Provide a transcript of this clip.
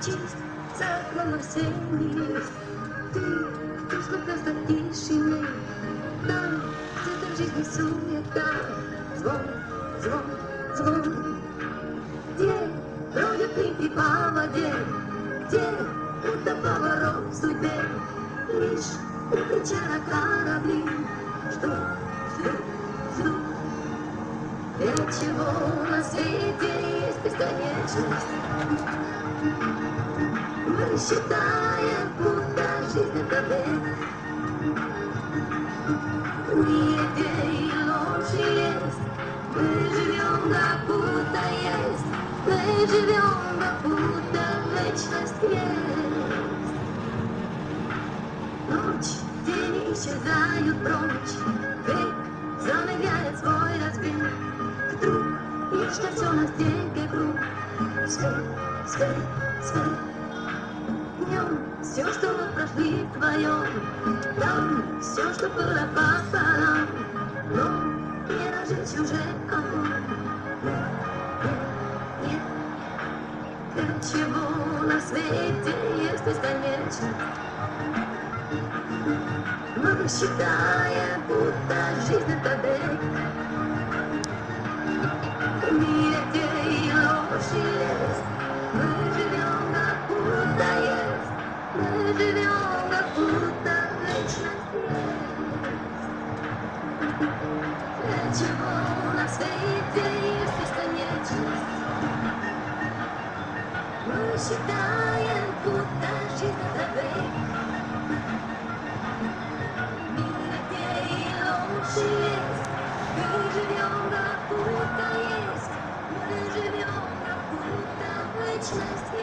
чист, закон во всем есть. Ты сколько в тишине, там, где в жизни суета, звон, звон, звон. Где бродят нити по воде, где будто поворот в судьбе, лишь укрытия на корабли ждут, ждут, ждут. Для чего на свете есть бесконечность? Мы считаем, будто жизнь это бег. В мире, где и ложь есть, мы живем, как будто есть. Мы живем, как будто вечность есть. Ночь, день исчезают прочь, век замедляет свой разбег. Вдруг нечто все на стенке круг. Свет, свет, свет. Днем все, что мы прошли вдвоем, там все, что было пополам. Но не разжечь уже огонь. Нет, для чего на свете есть бесконечность? Мы считаем, будто жизнь это бег. В мире, где и ложь есть, мы живем, как будто есть. Мы живем, как будто вечность есть. Для чего на свете есть бесконечность? Мы считаем, будто жизнь это бег. В мире, где и ложь есть, мы живем, как будто есть. Мы живем, как будто вечность есть.